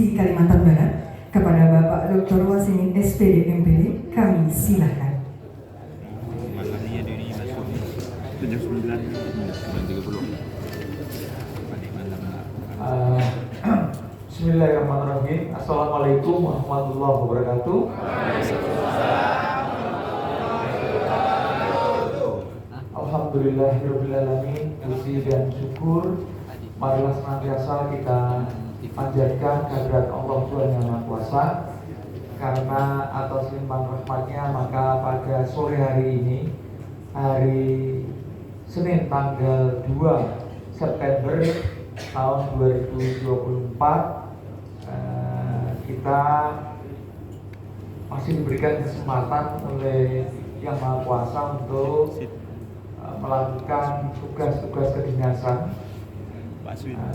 Provinsi Kalimantan Barat kepada Bapak Dr. Wasimin SPD MPD, kami silakan. Makanya diri masuk 79:30. Bismillahirrahmanirrahim. Assalamualaikum warahmatullahi wabarakatuh. Alhamdulillahirrahmanirrahim. Puji dan syukur marilah senantiasa kita panjatkan kehadirat Allah Tuhan Yang Maha Kuasa, karena atas limpahan rahmatnya maka pada sore hari ini, hari Senin tanggal 2 September tahun 2024, kita masih diberikan kesempatan oleh Yang Maha Kuasa untuk melakukan tugas-tugas kedinasan,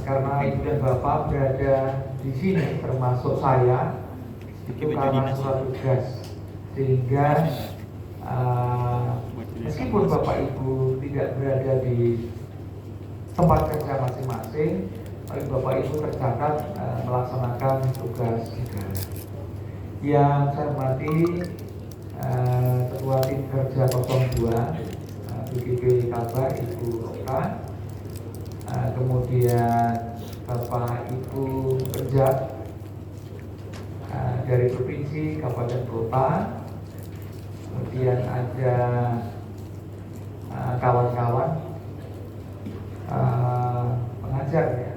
karena ibu dan bapak berada di sini termasuk saya itu karena surat tugas, sehingga meskipun bapak ibu tidak berada di tempat kerja masing-masing, tapi bapak ibu tercatat melaksanakan tugas negara. Yang saya hormati Ketua Tim Kerja 02 BGP Kalbar Ibu Roka, kemudian Bapak Ibu Penjat dari provinsi, kabupaten, kota, kemudian ada kawan-kawan pengajar ya,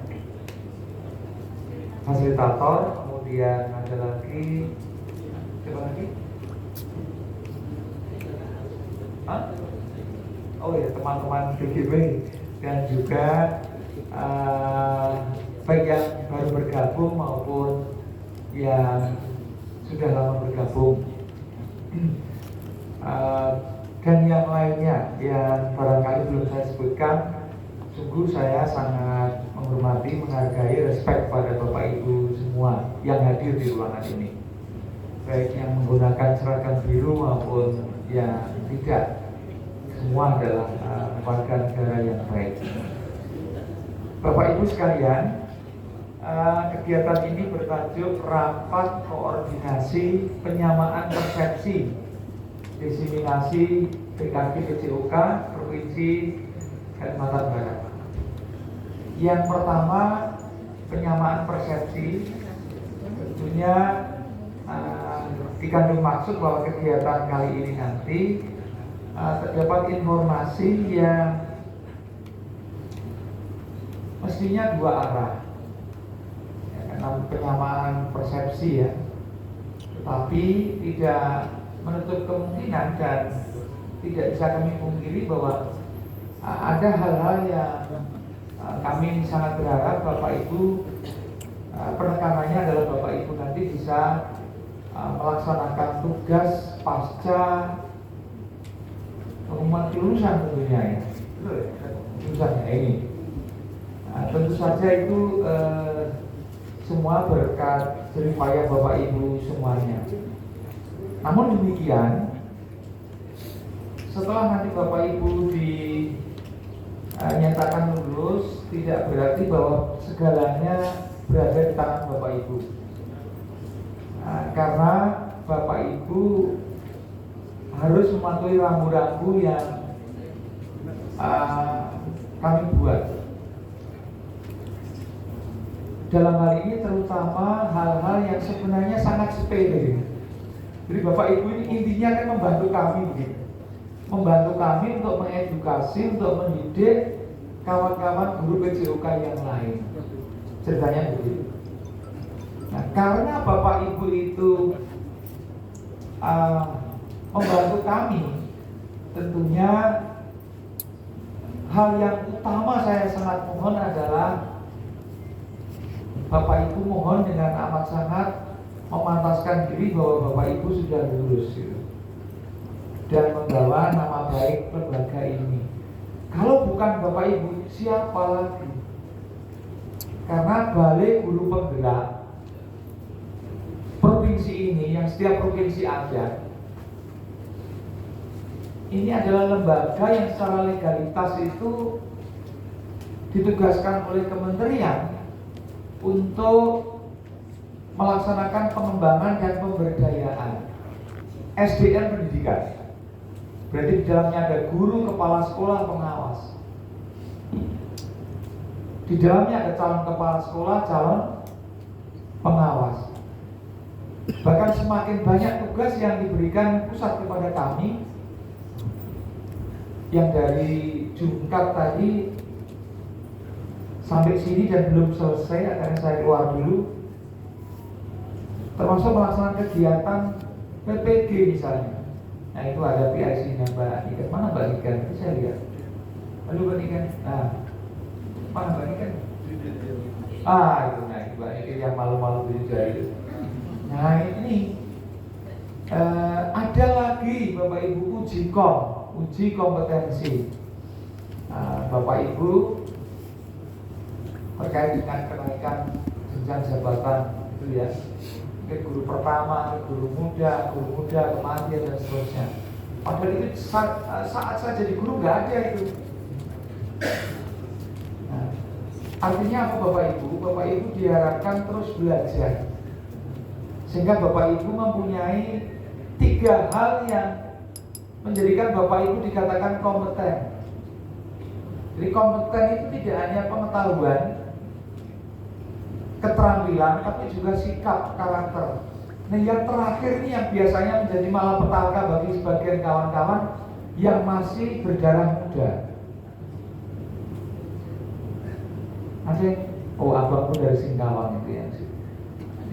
fasilitator, kemudian ada lagi siapa lagi? Oh ya, teman-teman BGP dan juga baik yang baru bergabung maupun yang sudah lama bergabung, dan yang lainnya yang barangkali belum saya sebutkan. Sungguh saya sangat menghormati, menghargai, respect pada Bapak Ibu semua yang hadir di ruangan ini, baik yang menggunakan seragam biru maupun yang tidak. Semua adalah warga negara yang baik. Bapak Ibu sekalian, kegiatan ini bertajuk Rapat Koordinasi Penyamaan Persepsi Diseminasi PKK PCOK Provinsi Kalimantan Barat. Yang pertama, penyamaan persepsi. Tentunya dikandung maksud bahwa kegiatan kali ini nanti terdapat informasi yang mestinya dua arah ya, karena penyamaan persepsi ya, tetapi tidak menutup kemungkinan dan tidak bisa kami pungkiri bahwa ada hal-hal yang kami sangat berharap Bapak Ibu, penekanannya adalah Bapak Ibu nanti bisa melaksanakan tugas pasca pengumuman kelulusan tentunya ya, kelulusannya ini. Tentu saja itu semua berkat jeripaya Bapak Ibu semuanya. Namun demikian, setelah nanti Bapak Ibu dinyatakan lulus, tidak berarti bahwa segalanya berada di tangan Bapak Ibu. Karena Bapak Ibu harus mematuhi rambu-rambu yang kami buat. Dalam hal ini terutama hal-hal yang sebenarnya sangat sepele. Jadi Bapak Ibu ini intinya kan membantu kami begitu. Membantu kami untuk mengedukasi, untuk mendidik kawan-kawan guru PCOK yang lain. Ceritanya begitu. Nah, karena Bapak Ibu itu membantu kami, tentunya hal yang utama saya sangat mohon adalah Bapak Ibu mohon dengan amat sangat memantaskan diri bahwa Bapak Ibu sudah lulus gitu, dan membawa nama baik lembaga ini. Kalau bukan Bapak Ibu, siapa lagi? Karena Balai Guru Penggerak provinsi ini, yang setiap provinsi ada, ini adalah lembaga yang secara legalitas itu ditugaskan oleh kementerian untuk melaksanakan pengembangan dan pemberdayaan SDM pendidikan. Berarti di dalamnya ada guru, kepala sekolah, pengawas. Di dalamnya ada calon kepala sekolah, calon pengawas. Bahkan semakin banyak tugas yang diberikan pusat kepada kami, yang dari Jungkat tadi sampai sini dan belum selesai, akan saya keluar dulu, termasuk melaksanakan kegiatan PPG misalnya. Nah itu ada PIC-nya Mbak Niken. Mana Mbak Niken? Itu saya lihat. Lalu Mbak Niken. Nah, mana Mbak Niken? Itu nah Mbak Niken yang malu-malu di jari. Nah ini ada lagi Bapak Ibu uji kompetensi. Bapak Ibu terkait dengan kenaikan jenjang jabatan itu ya. Mungkin guru pertama, guru muda, kematian dan seterusnya. Padahal itu saat saya jadi guru nggak ada itu. Nah, artinya apa Bapak Ibu? Bapak Ibu diharapkan terus belajar, sehingga Bapak Ibu mempunyai 3 hal yang menjadikan Bapak Ibu dikatakan kompeten. Jadi kompeten itu tidak hanya pengetahuan, keterampilan, tapi juga sikap, karakter. Nah yang terakhir ini yang biasanya menjadi malapetaka bagi sebagian kawan-kawan yang masih berdarah muda. Ada abangku dari Singkawang itu ya.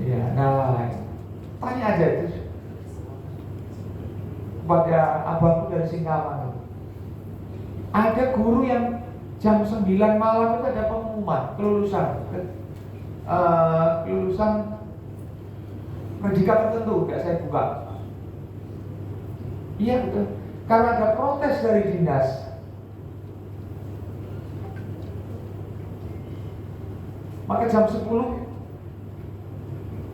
Iya, nah tanya aja itu kepada abangku dari Singkawang. Ada guru yang jam 9 malam itu ada pengumuman kelulusan pendidikan tertentu, nggak saya buka. Iya betul. Karena ada protes dari dinas. Maka jam 10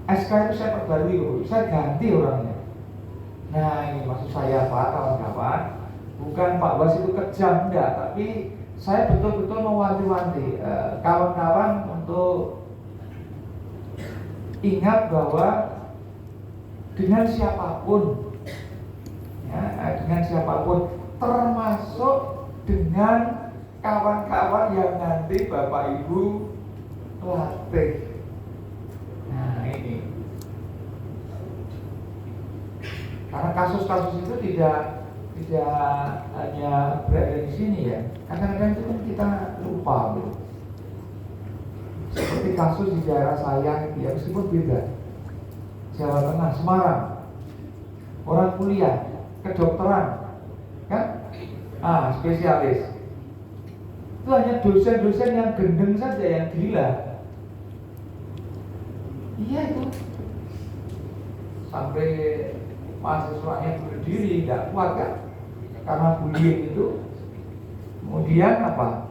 SK itu saya perbarui, saya ganti orangnya. Nah ini maksud saya Pak, kawan-kawan, bukan Pak Bas itu kejam, enggak, tapi saya betul-betul mewanti-wanti kawan-kawan untuk ingat bahwa dengan siapapun, termasuk dengan kawan-kawan yang nanti Bapak Ibu latih. Nah ini, karena kasus-kasus itu tidak hanya berada di sini ya. Kadang-kadang itu kan kita lupa gitu. Seperti kasus di daerah saya gitu ya, meskipun beda, Jawa Tengah, Semarang, orang kuliah, kedokteran, kan? Spesialis. Itu hanya dosen-dosen yang gendeng saja, yang gila. Iya itu. Sampai mahasiswanya berdiri, tidak kuat kan? Karena bullying itu. Kemudian apa?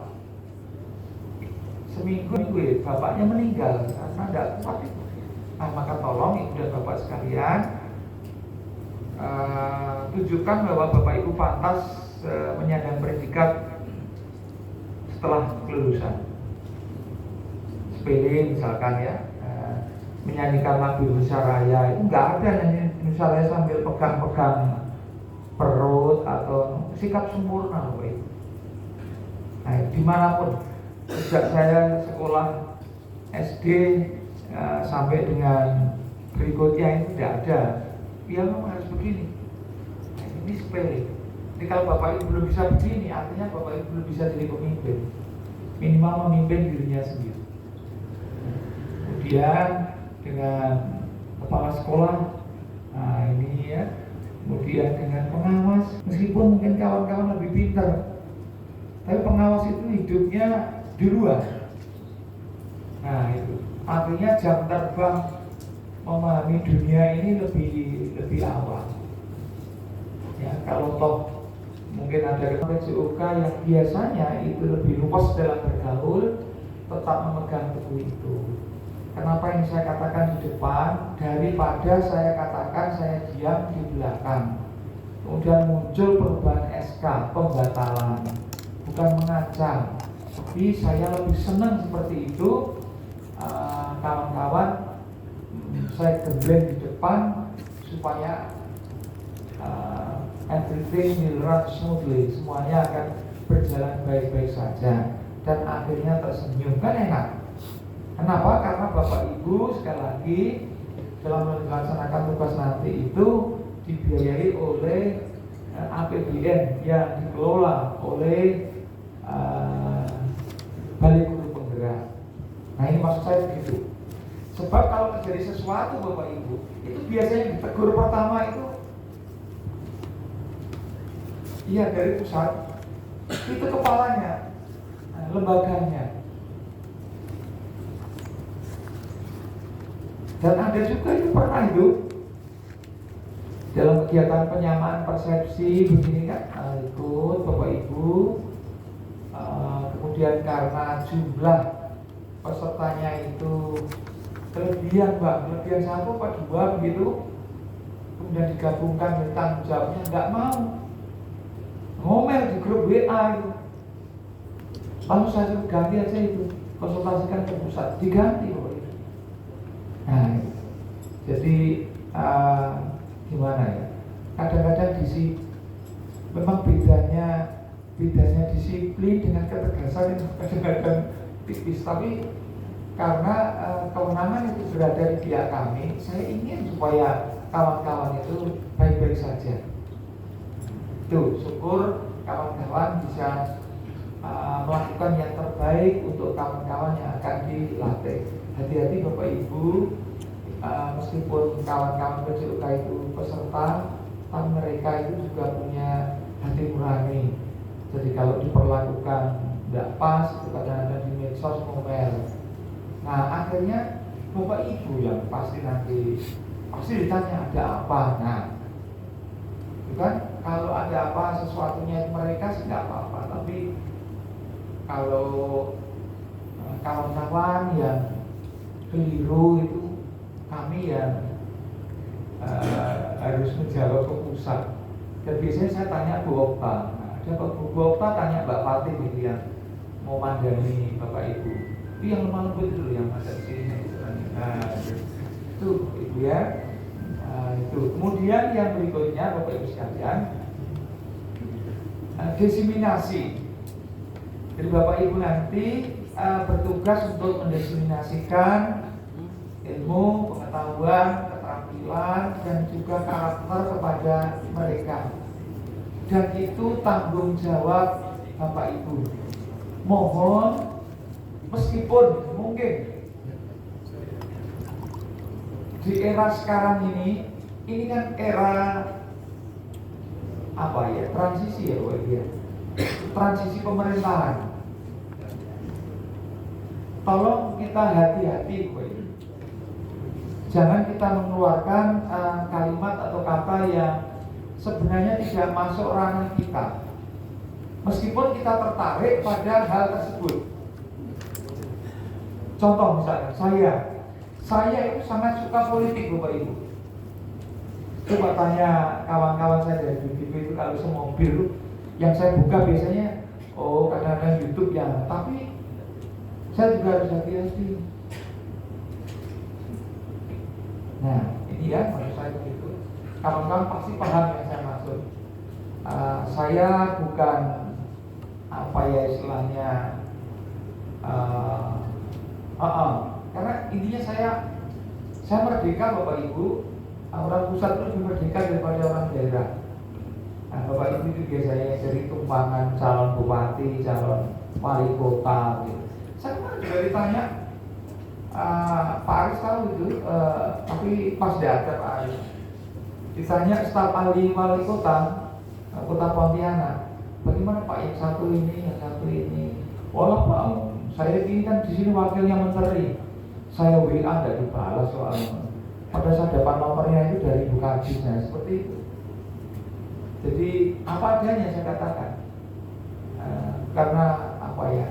Seminggu bapaknya meninggal karena tidak kuat itu. Maka tolong ibu dan bapak sekalian tunjukkan bahwa bapak ibu pantas menyandang predikat setelah kelulusan. Sepele misalkan ya, menyanyikan lagu Indonesia Raya itu nggak ada nyanyi Indonesia Raya sambil pegang-pegang perut atau sikap sempurna loh itu. Nah, dimanapun sejak saya sekolah SD sampai dengan berikutnya itu tidak ada. Ya memang harus begini. Nah, ini sepele. Jadi kalau bapak ibu belum bisa begini, artinya bapak ibu belum bisa jadi pemimpin. Minimal memimpin dirinya sendiri. Kemudian dengan kepala sekolah, nah ini ya. Kemudian dengan pengawas, meskipun mungkin kawan-kawan lebih pintar, tapi pengawas itu hidupnya di luar. Nah itu artinya jam terbang memahami dunia ini lebih awal. Ya kalau toh mungkin ada PJOK yang biasanya itu lebih luas dalam bergaul, tetap memegang teguh itu. Kenapa yang saya katakan di depan daripada saya katakan saya diam di belakang. Kemudian muncul perubahan SK, pembatalan, bukan mengancam. Tapi saya lebih senang seperti itu. Kawan-kawan saya gembleng di depan supaya everything will run smoothly, semuanya akan berjalan baik-baik saja, dan akhirnya tersenyum. Kan enak. Kenapa? Karena Bapak Ibu sekali lagi dalam melaksanakan tugas nanti itu dibiayai oleh APBN yang dikelola oleh Balai Guru Penggerak. Nah, ini maksud saya begitu. Sebab kalau terjadi sesuatu Bapak Ibu, itu biasanya ditegur pertama itu iya dari pusat, itu kepalanya, lembaganya. Dan ada juga yang pernah itu dalam kegiatan penyamaan persepsi begini kan, ikut Bapak Ibu, kemudian karena jumlah pesertanya itu kelebihan Bang, kelebihan 1 atau 2 begitu, kemudian digabungkan dengan tanggung jawabnya, nggak mau, ngomel di grup WA itu. Lalu saya suruh ganti aja itu, konsultasikan ke pusat, diganti Bapak Ibu. Nah, jadi gimana ya? Kadang-kadang memang bedanya disiplin dengan ketegasan itu kadang-kadang tipis. Tapi karena kewenangan itu berada di pihak kami, saya ingin supaya kawan-kawan itu baik-baik saja. Tuh, syukur kawan-kawan bisa melakukan yang terbaik untuk kawan-kawan yang akan dilatih. Hati-hati Bapak Ibu, meskipun kawan-kawan PJOK itu peserta, tapi mereka itu juga punya hati nurani. Jadi kalau diperlakukan tidak pas, itu kadang-kadang di medsos ngomel. Nah, akhirnya Bapak Ibu yang pasti ditanya ada apa. Nah, bukan kalau ada apa sesuatunya mereka sih tidak apa-apa, tapi kalau kawan-kawan yang keliru itu kami yang harus menjawab ke pusat. Dan biasanya saya tanya Bu Okta. Nah, ada Bu Okta tanya Mbak Fatih gitu yang mau mandani Bapak Ibu. Itu yang lemah lembut dulu yang ada di sini. Nah, itu Ibu ya. Itu. Kemudian yang berikutnya Bapak Ibu sekalian, diseminasi. Jadi Bapak Ibu nanti bertugas untuk mendiseminasikan ilmu, pengetahuan, keterampilan, dan juga karakter kepada mereka. Dan itu tanggung jawab Bapak Ibu. Mohon, meskipun mungkin di era sekarang ini kan era apa ya, transisi ya Bapak Ibu ya, transisi pemerintahan. Tolong kita hati-hati Bapak Ibu. Jangan kita mengeluarkan kalimat atau kata yang sebenarnya tidak masuk ranah kita, meskipun kita tertarik pada hal tersebut. Contoh misalnya, saya itu sangat suka politik Bapak Ibu. Coba tanya kawan-kawan saya dari BPP itu, kalau semobil yang saya buka biasanya, kadang-kadang YouTube ya, tapi saya juga harus hati-hati. Nah, ini ya maksud saya begitu. Kawan-kawan pasti paham yang saya maksud. Saya bukan apa ya istilahnya, karena intinya saya merdeka Bapak Ibu. Orang pusat itu lebih merdeka daripada orang daerah. Nah, Bapak Ibu itu biasanya jadi tumpangan calon bupati, calon wali kota gitu. Saya kemarin juga ditanya, Pak Aris tahu itu, tapi pas ada Pak Aris ditanya staf ahli wali kota Pontianak, bagaimana Pak yang satu ini, walau Pak, saya ini kan di sini wakilnya menteri, saya WA nggak dibalas soalnya, pada saat dapat nomornya itu dari Ibu Kadis, nah seperti itu. Jadi apa adanya saya katakan, karena apa ya,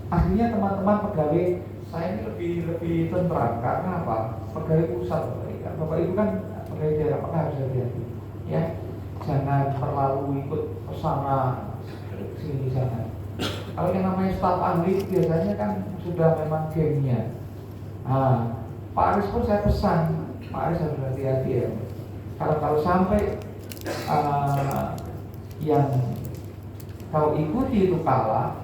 akhirnya teman-teman pegawai saya ini lebih tentram. Karena apa? Pegawai pusat, Bapak Ibu kan pegawai daerah, maka harus hati-hati ya, jangan terlalu ikut kesana sini sana. Kalau yang namanya staf ahli biasanya kan sudah memang gengnya. Pak Aris pun saya pesan, Pak Aris harus hati-hati ya. Kalau sampai yang kau ikuti itu kalah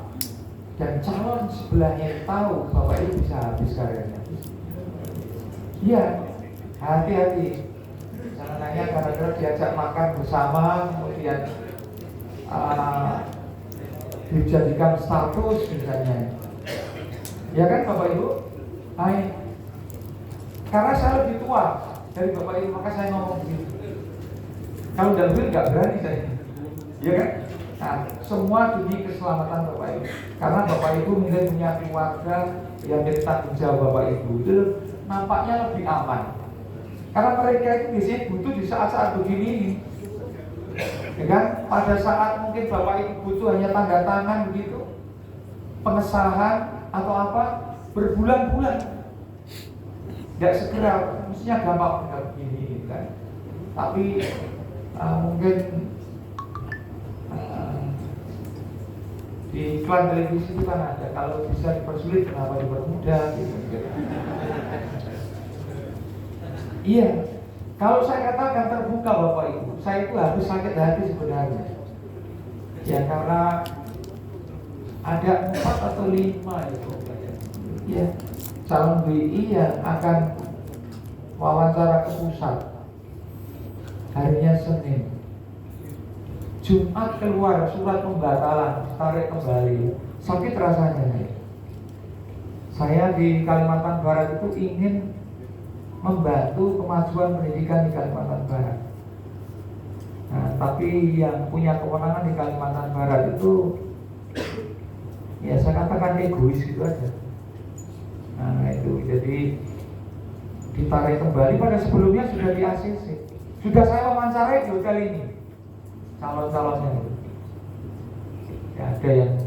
dan calon sebelahnya tahu Bapak itu bisa habis karirnya. Iya, hati-hati. Jangan hanya gara-gara diajak makan bersama kemudian dijadikan status misalnya. Ya kan Bapak Ibu? Hai. Karena saya lebih tua dari Bapak Ibu, maka saya ngomong begitu. Kalau dalil nggak berani saya. Ya kan? Nah, semua demi keselamatan Bapak Ibu. Karena Bapak Ibu mungkin punya keluarga yang bertanggung jawab Bapak Ibu, itu nampaknya lebih aman. Karena mereka itu biasanya butuh di saat-saat begini ini. Ya kan? Pada saat mungkin Bapak Ibu butuh hanya tanda tangan begitu, pengesahan atau apa, berbulan-bulan tidak segera, mestinya gampang begini kan. Tapi mungkin di iklan televisi itu kan ada, kalau bisa dipersulit kenapa dipermudah gitu. Iya, kalau saya katakan terbuka Bapak Ibu, saya itu habis sakit hati sebenarnya. Ya karena ada 4 atau 5 itu. Ya, calon BI yang akan wawancara ke pusat harinya Senin. Jumat keluar surat pembatalan, tarik kembali. Sakit rasanya. Saya di Kalimantan Barat itu ingin membantu kemajuan pendidikan di Kalimantan Barat. Nah, tapi yang punya kewenangan di Kalimantan Barat itu, ya saya katakan egois gitu aja. Nah itu, jadi ditarik kembali pada sebelumnya sudah di ACC. Sudah saya wawancarai di hotel ini calon-calonnya. Ya, ada yang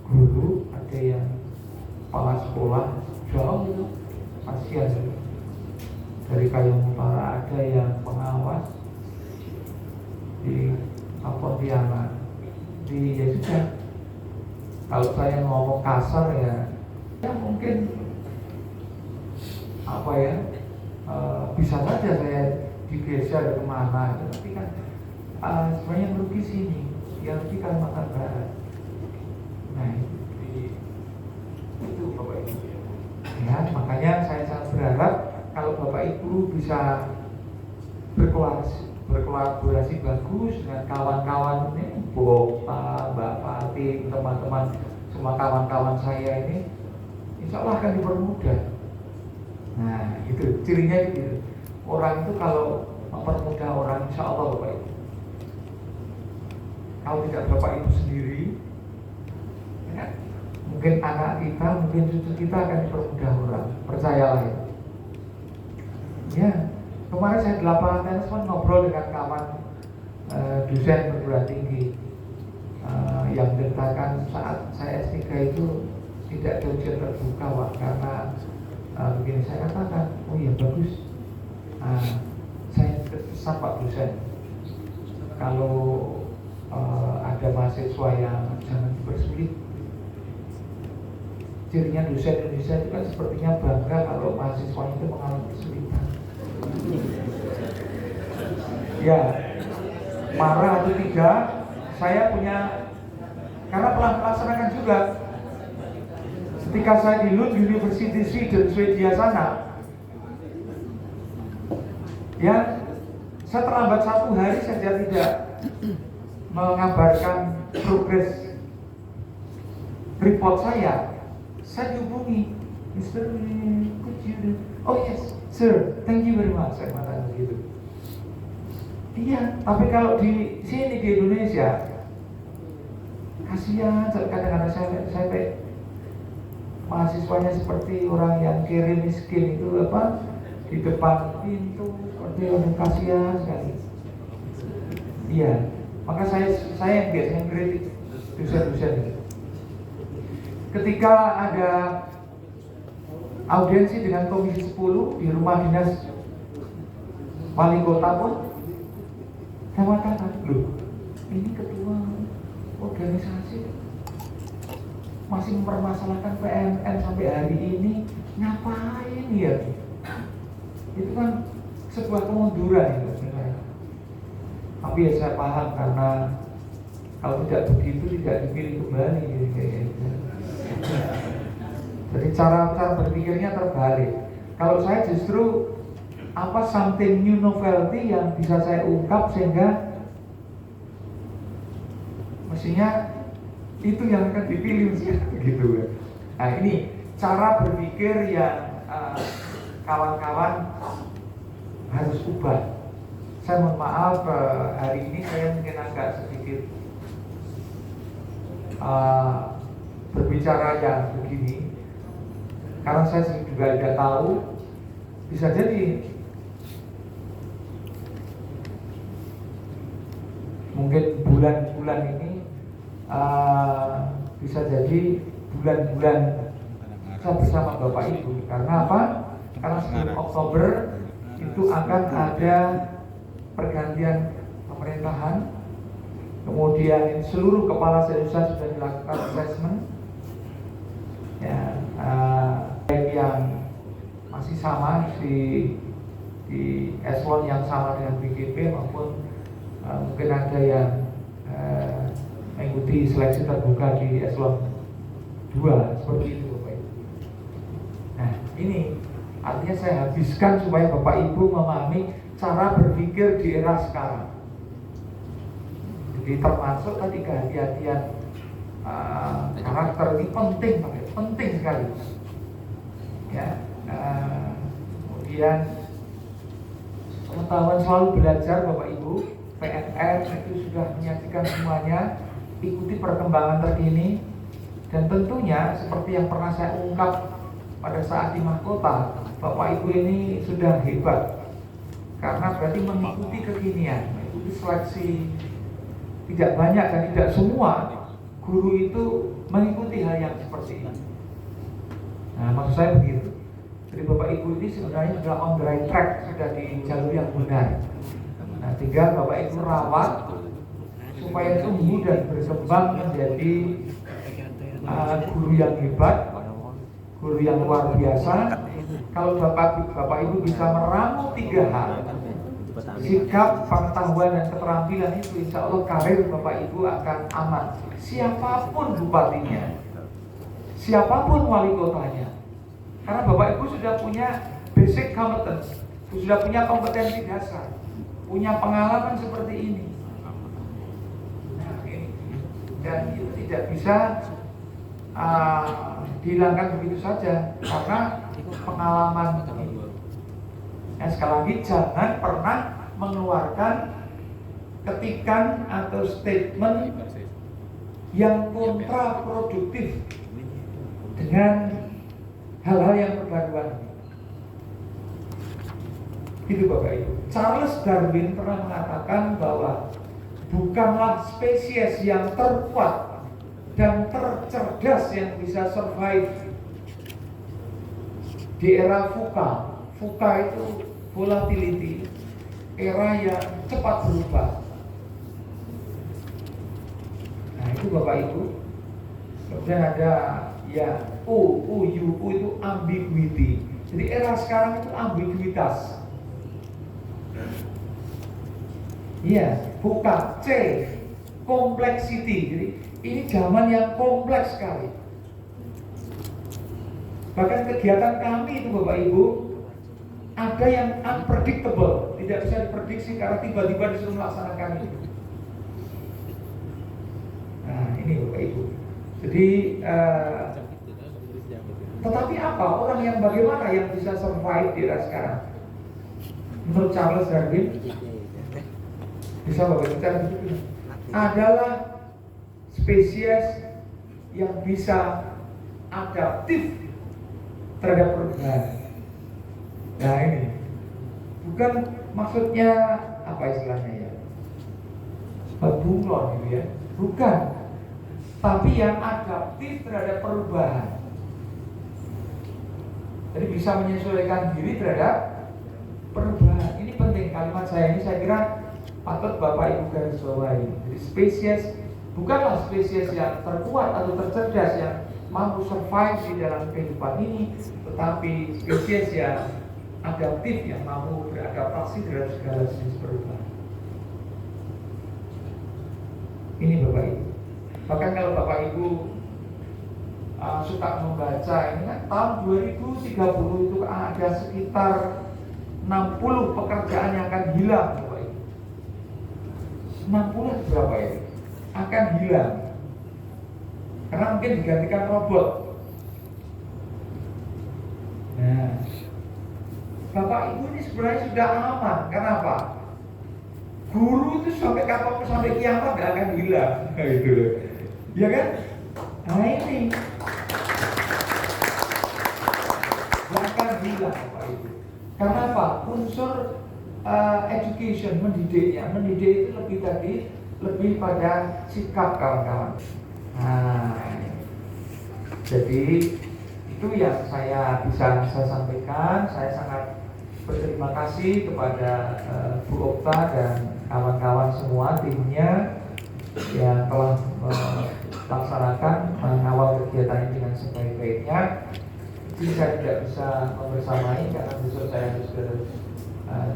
guru, ada yang kepala sekolah, jauh itu kasihan gitu. Dari Kayong Utara ada yang pengawas di Pontianak, di ya sudah. Kalau saya ngomong kasar ya mungkin apa ya, bisa saja saya digeser kemana, tapi kan sebenarnya merugi sini, yang rugi Kalimantan Barat. Nah itu Bapak Ibu. Ya, makanya saya sangat berharap kalau Bapak Ibu bisa berkolaborasi bagus dengan kawan-kawan ini, Bu Okta, Mbak Fatih, teman-teman, semua kawan-kawan saya ini, insya Allah akan dipermudah. Nah itu cirinya gitu. Orang itu kalau mempermudah orang, insya Allah Bapak Ibu. Kalau tidak Bapak Ibu sendiri, ya, mungkin anak kita, mungkin cucu kita akan dipermudah orang. Percayalah ya. Ya, kemarin saya di lapangan tenis ngobrol dengan kawan dosen perguruan tinggi yang menceritakan saat saya S3 itu tidak ada ujian terbuka Pak, karena begini saya katakan, oh iya bagus, saya pesan Pak dosen, kalau ada mahasiswa yang jangan dipersulit. Cirinya dosen Indonesia itu kan sepertinya bangga kalau mahasiswanya itu mengalami kesulitan. Ya, marah atau tidak, saya punya, karena pelaksanakan juga. Ketika saya di Lund University Sweden, Swedia sana, ya, saya terlambat 1 hari saja tidak mengabarkan progres report saya dihubungi, Mr. could you, oh yes, sir, thank you very much, saya mengatakan begitu. Iya, tapi kalau di sini di Indonesia, kasihan kadang-kadang saya mahasiswanya seperti orang yang kiri miskin itu apa di depan pintu, seperti orang kasihan sekali. Iya, maka saya yang biasanya kritik dosen-dosen itu. Ketika ada audiensi dengan Komisi 10 di rumah dinas wali kota pun, saya mengatakan, loh, ini ketua organisasi masih mempermasalahkan PNN sampai hari ini, ngapain ya? sebuah kemunduran itu sebenarnya. Tapi ya saya paham karena kalau tidak begitu tidak dipilih kembali gitu. Jadi cara berpikirnya terbalik. Kalau saya justru something new novelty yang bisa saya ungkap sehingga mestinya itu yang akan dipilih gitu. Nah ini cara berpikir yang kawan-kawan harus ubah. Saya mohon maaf hari ini saya mungkin agak sedikit berbicara yang begini karena saya juga tidak tahu, bisa jadi mungkin bulan-bulan ini bisa jadi bulan-bulan saya bersama Bapak Ibu. Karena apa? Karena sebelum Oktober itu akan ada pergantian pemerintahan. Kemudian seluruh kepala se-Indonesia sudah dilakukan assessment. Ya, yang masih sama di eselon yang sama dengan BGP maupun mungkin ada yang mengikuti seleksi terbuka di eselon 2 seperti itu Bapak Ibu. Nah ini artinya saya habiskan supaya Bapak Ibu memahami cara berpikir di era sekarang. Jadi termasuk tadi kehati-hatian karakter ini penting sekali. Ya, kemudian pengetahuan selalu belajar Bapak Ibu. PNR itu sudah menyajikan semuanya, ikuti perkembangan terkini, dan tentunya seperti yang pernah saya ungkap pada saat di mahkota, Bapak Ibu ini sudah hebat karena berarti mengikuti kekinian, mengikuti seleksi. Tidak banyak dan tidak semua guru itu mengikuti hal yang seperti ini. Nah maksud saya begitu. Jadi Bapak Ibu ini sebenarnya sudah on the right track, sudah di jalur yang benar. Nah, tinggal Bapak Ibu rawat supaya tumbuh dan berkembang menjadi guru yang hebat, guru yang luar biasa. Kalau Bapak Ibu bisa meramu 3 hal, sikap, pengetahuan dan keterampilan itu, insya Allah karir Bapak Ibu akan aman. Siapapun bupatinya, siapapun wali kotanya, karena Bapak Ibu sudah punya basic competence, sudah punya kompetensi dasar, punya pengalaman seperti ini. Nah, ini. Dan itu tidak bisa dihilangkan begitu saja karena pengalaman ini. Nah, sekali lagi jangan pernah mengeluarkan ketikan atau statement yang kontraproduktif dengan hal-hal yang perbaruan. Itu Bapak Ibu. Charles Darwin pernah mengatakan bahwa bukanlah spesies yang terkuat dan tercerdas yang bisa survive di era VUCA. VUCA itu volatility, era yang cepat berubah. Nah itu Bapak Ibu. Kemudian ada ya U itu ambiguity. Jadi era sekarang itu ambiguitas. Iya, VUCA. C, complexity. Jadi ini zaman yang kompleks sekali. Bahkan kegiatan kami itu Bapak Ibu ada yang unpredictable, tidak bisa diprediksi karena tiba-tiba disuruh melaksanakan itu. Nah ini Bapak Ibu. Jadi tetapi apa orang yang bagaimana yang bisa survive di era sekarang? Menurut Charles Darwin, bisa Bapak bicara begitu, adalah spesies yang bisa adaptif terhadap perubahan. Nah ini bukan maksudnya apa istilahnya ya, bunglon gitu ya, bukan, tapi yang adaptif terhadap perubahan. Jadi bisa menyesuaikan diri terhadap perubahan. Ini penting kalimat saya ini, saya kira patut Bapak Ibu garis bawahi. Jadi spesies bukanlah spesies yang terkuat atau tercerdas yang mampu survive di dalam kehidupan ini, tetapi spesies yang adaptif yang mampu beradaptasi terhadap segala jenis perubahan. Ini Bapak Ibu. Bahkan kalau Bapak Ibu suka membaca, ini kan tahun 2030 itu ada sekitar 60 pekerjaan yang akan hilang Bapak Ibu. 60 berapa ini? Akan hilang. Karena mungkin digantikan robot. Nah, Bapak Ibu ini sebenarnya sudah aman. Kenapa? Guru itu sampai kapan, sampai kiamat gak akan hilang. Gitu loh. Ya kan? Nah ini gak akan hilang Bapak Ibu. Karena apa? Unsur education, mendidiknya. Mendidik itu lebih pada sikap kawan-kawan. Nah, jadi itu yang bisa saya sampaikan. Saya sangat berterima kasih kepada Bu Okta dan kawan-kawan semua timnya yang telah melaksanakan mengawal kegiatan ini dengan sebaik-baiknya. Jadi saya tidak bisa membersamai karena besok saya harus ke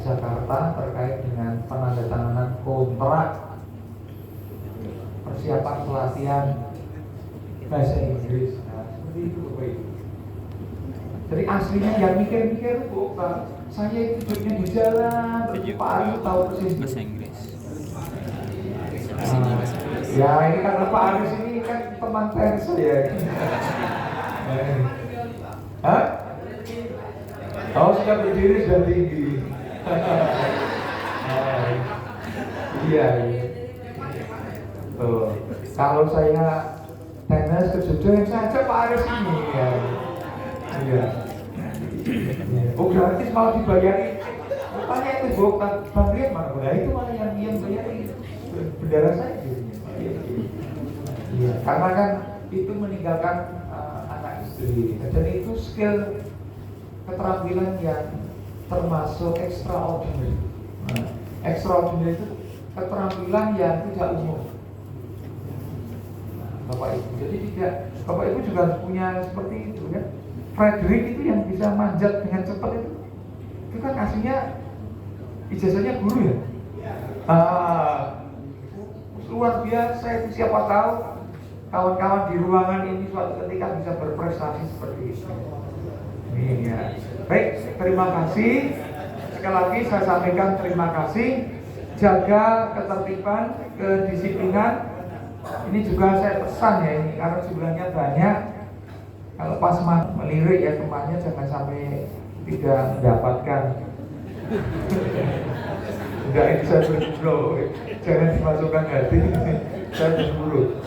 Jakarta terkait dengan penandatanganan kontrak persiapan pelatihan bahasa Inggris. Nah, seperti itu Bapak Ibu. Jadi aslinya yang mikir-mikir Bu Okta, saya itu duduknya di jalan, Pak Arif tahu persis. Bahasa Inggris. Ya ini karena Pak Arif ini kan teman pers ya. Hah? Oh sudah berdiri sudah tinggi. Iya. Tuh. Kalau saya tenis ke Jogja saja Pak Arif ini ya. Iya. Oh gratis mau dibayari. Rupanya itu bukan Bang Rian mana? Nah itu mana yang bayari bendera saya gitu. Iya. Karena kan itu meninggalkan anak istri. Dan itu skill keterampilan yang termasuk extraordinary. Nah, extraordinary itu keterampilan yang tidak umum. Bapak Ibu, jadi tidak Bapak Ibu juga harus punya seperti itu kan. Frederick itu yang bisa manjat dengan cepat itu kan aslinya ijazahnya guru ya. Luar biasa itu, siapa tahu kawan-kawan di ruangan ini suatu ketika bisa berprestasi seperti itu. Ini ya. Baik, terima kasih. Sekali lagi saya sampaikan terima kasih. Jaga ketertiban, kedisiplinan. Ini juga saya pesan ya ini karena jumlahnya banyak. Kalau pas melirik ya temannya jangan sampai tidak mendapatkan. Enggak, ini saya berjublo. Jangan dimasukkan hati. Saya berburu.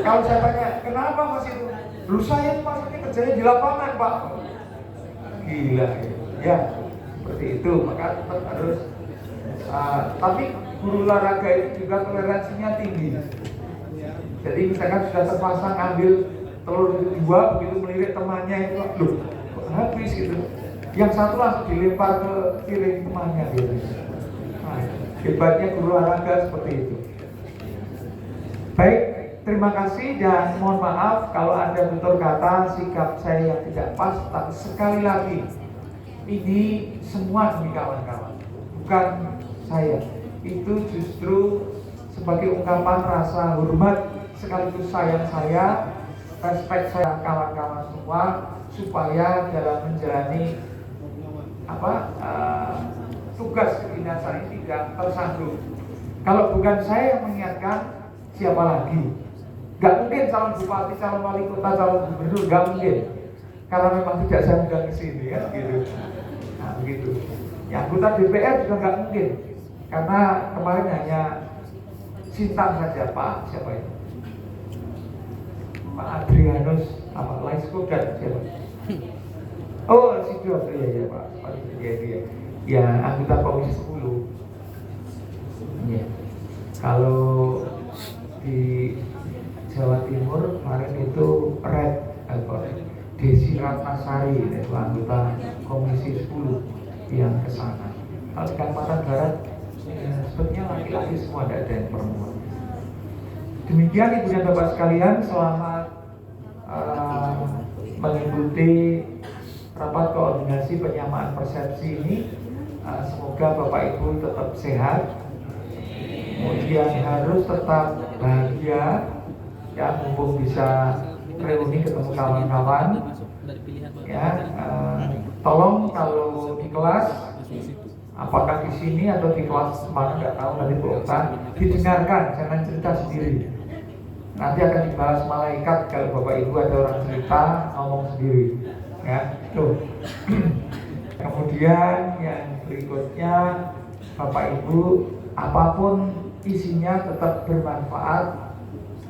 Kalau saya tanya, kenapa Mas itu? Lu saya maksudnya kerjanya di lapangan Pak. Gila ya. Seperti itu, maka tetap harus tapi guru olahraga itu juga toleransinya tinggi. Jadi misalkan sudah terpasang ambil telur itu dua, begitu melirik temannya itu, loh habis gitu. Yang satu langsung dilempar ke piring temannya gitu. Nah, hebatnya guru olahraga seperti itu. Baik, terima kasih dan mohon maaf kalau ada tutur kata sikap saya yang tidak pas. Tapi sekali lagi ini semua demi kawan-kawan, bukan saya. Itu justru sebagai ungkapan rasa hormat sekaligus sayang saya, respect saya kawan-kawan semua, supaya dalam menjalani tugas kedinasan ini tidak tersandung. Kalau bukan saya yang mengingatkan, siapa lagi? Gak mungkin calon bupati, calon wali kota, calon gubernur, gak mungkin. Karena memang tidak saya undang ke sini kan gitu. Nah begitu. Yang anggota DPR juga gak mungkin. Karena kemarin hanya Sintang saja Pak, siapa itu? Pak Adrianus, Laiskodat siapa? Oh, Sidot, iya Pak. Dia. Ya, anggota Komisi 10. Ya. Kalau di Jawa Timur kemarin itu Desi Ratnasari, itu anggota Komisi 10 yang ke sana. Kalau di Kalimantan Barat sepertinya laki-laki semua, tidak ada yang perempuan. Demikian Ibu dan Bapak sekalian, selamat mengikuti rapat koordinasi penyamaan persepsi ini. Semoga Bapak Ibu tetap sehat, kemudian harus tetap bahagia, ya mumpung bisa reuni ketemu kawan-kawan. Ya, tolong kalau di kelas, apakah di sini atau di kelas mana nggak tahu, nanti Bu Okta, didengarkan, jangan cerita sendiri. Nanti akan dibahas malaikat kalau Bapak Ibu ada orang cerita ngomong sendiri, ya. Tuh. Kemudian yang berikutnya, Bapak Ibu, apapun isinya tetap bermanfaat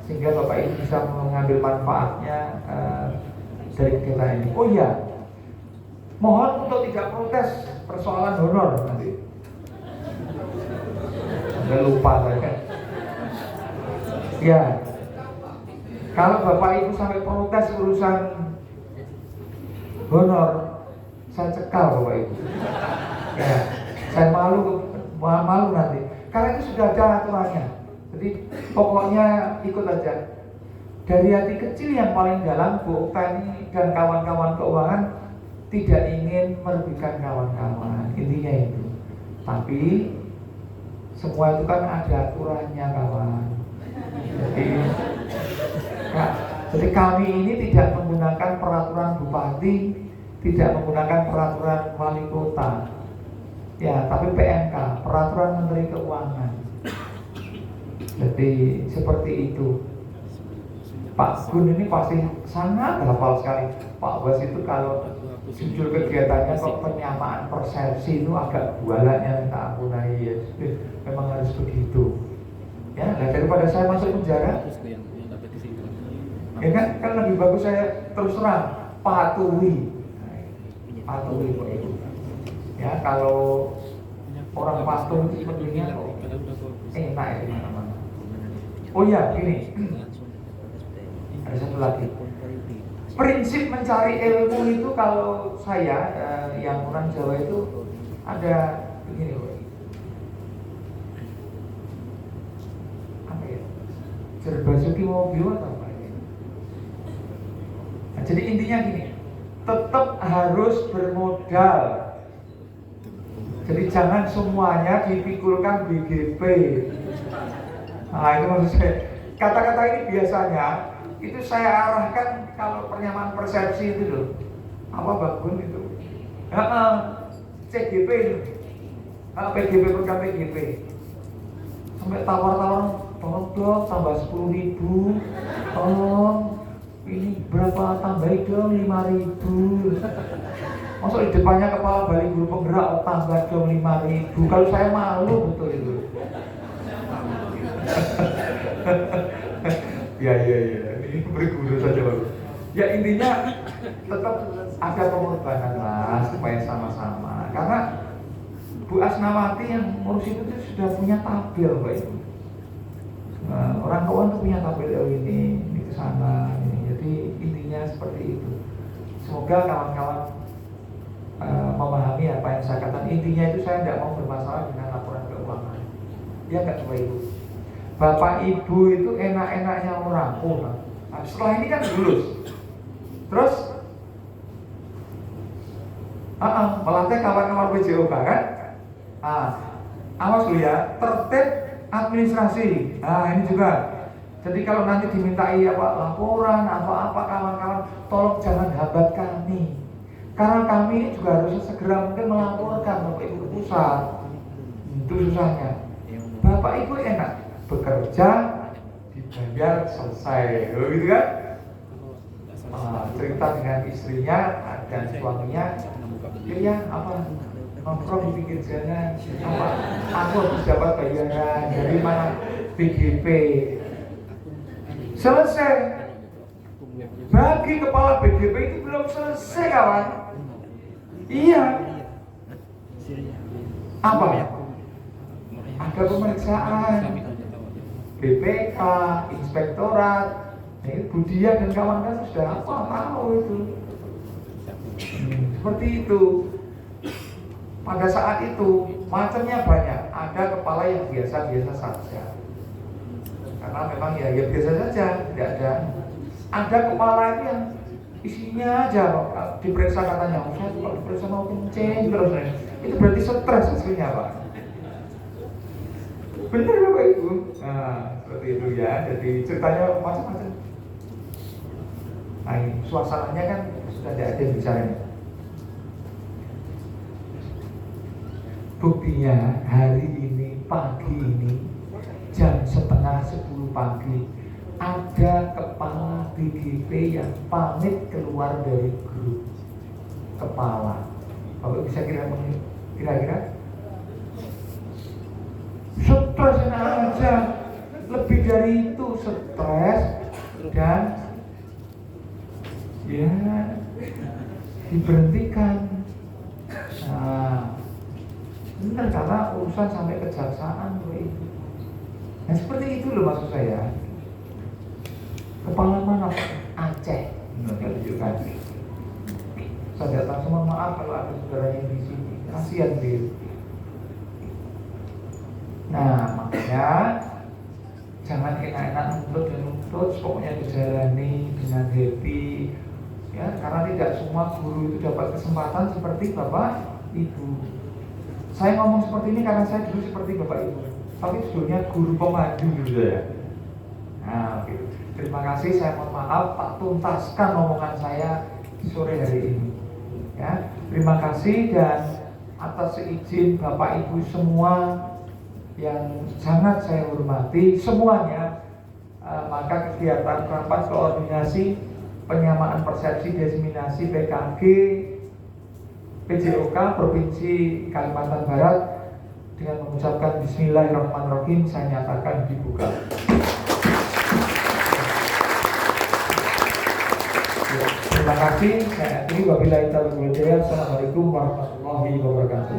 sehingga Bapak Ibu bisa mengambil manfaatnya dari kegiatan ini. Oh iya, mohon untuk tidak protes persoalan honor nanti. Udah lupa saya. Ya, kalau Bapak Ibu sampai protes urusan honor, saya cekal Bapak Ibu. Ya, saya malu nanti. Karena itu sudah ada aturannya. Jadi pokoknya ikut aja. Dari hati kecil yang paling dalam, Bu Okta dan kawan-kawan keuangan tidak ingin merugikan kawan-kawan. Intinya itu. Tapi semua itu kan ada aturannya, kawan. Jadi kami ini tidak menggunakan peraturan bupati, tidak menggunakan peraturan wali kota, ya, tapi PMK, peraturan Menteri Keuangan. Jadi seperti itu. Pak Gun ini pasti sangat hafal sekali. Pak Bas itu kalau jujur kegiatannya kok penyamaan persepsi itu agak bualannya minta ampun ya. Memang harus begitu. Ya, daripada saya masuk penjara, ya kan lebih bagus saya terus terang patuhi Pak Ibu. Ya, kalau orang patuh itu sepertinya enak ya di mana-mana. Oh ya, gini. Ada satu lagi. Prinsip mencari ilmu itu kalau saya yang orang Jawa itu ada begini, apa ya? Jerbasuki mobil atau apa ya? Nah, jadi intinya gini, tetap harus bermodal. Jadi jangan semuanya dipikulkan BGP. Nah, itu maksud saya. Kata-kata ini biasanya itu saya arahkan kalau penyamaan persepsi itu loh. Apa bagus itu? CGP itu. PGP program PGP. Sampai tawar-tawar, tolong dong tambah 10.000. Tolong ini berapa, tambahin dong 5.000. Masuk di depannya kepala balik guru penggerak, tambah dong 5.000. Kalau saya malu betul itu. Ya, ini berguru saja baru. Ya intinya tetap ada pengorbanan lah supaya sama-sama. Karena Bu Asnawati yang ngurus itu sudah punya tabel Pak Ibu. Orang keuangan itu punya tabel ini ke sana. Jadi intinya seperti itu. Semoga kawan-kawan memahami apa yang saya katakan. Intinya itu saya tidak mau bermasalah dengan laporan keuangan. Ya nggak Bapak Ibu. Bapak Ibu itu enak-enaknya orang. Nah, setelah ini kan lulus. Terus melantai kawan-kawan PJOK kan? Awas dulu ya, tertib administrasi. Nah ini juga. Jadi kalau nanti dimintai laporan apa-apa kawan-kawan, tolong jangan hambat kami. Karena kami ini juga harus segera mungkin melaporkan Bapak Ibu ke pusat. Itu susahnya. Bapak Ibu enak bekerja, dibayar, selesai, gitu kan? Cerita dengan istrinya dan suaminya, ya apa nongkrong di pinggir jalan, apa aku harus dapat bayaran dari mana, BGP, selesai. Bagi kepala BGP itu belum selesai kawan. Iya. Apa? Ada pemeriksaan BPK, inspektorat, Budia dan kawan-kawan sudah tahu itu. Seperti itu. Pada saat itu macamnya banyak. Ada kepala yang biasa-biasa saja, karena memang ya biasa saja, tidak ada. Ada kepala yang isinya aja diperiksa katanya, saya kalau diperiksa mau kencing terus, itu berarti stres aslinya Pak. Benar Bapak Ibu. Nah seperti itu ya, jadi ceritanya macam-macam. Nah ini suasananya kan sudah tidak ada yang bicaranya. Buktinya hari ini, pagi ini jam 9:30 pagi ada kepala DGP yang pamit keluar dari grup kepala. Bapak bisa kira-kira stres aja, lebih dari itu stres dan ya diberhentikan. Nah benar karena urusan sampai kejaksaan itu. Nah seperti itu loh maksud saya. Kepala mana? Aceh. Tunjukkan. Saya datang semua maaf kalau ada saudaranya di sini. Kasihan dia. Nah makanya jangan enak-enak nuntut, pokoknya dijalani dengan happy. Ya karena tidak semua guru itu dapat kesempatan seperti Bapak Ibu. Saya ngomong seperti ini karena saya dulu seperti Bapak Ibu, tapi sebetulnya guru pemandu dulu ya. Nah, gitu. Terima kasih, saya mohon maaf tak tuntaskan omongan saya sore hari ini. Ya, terima kasih dan atas izin Bapak Ibu semua yang sangat saya hormati semuanya, maka kegiatan rapat koordinasi penyamaan persepsi diseminasi PKG PJOK Provinsi Kalimantan Barat dengan mengucapkan Bismillahirrahmanirrahim saya nyatakan dibuka. Ya, terima kasih. Saya akhiri wabillahi taufiq wal hidayah. Assalamualaikum warahmatullahi wabarakatuh.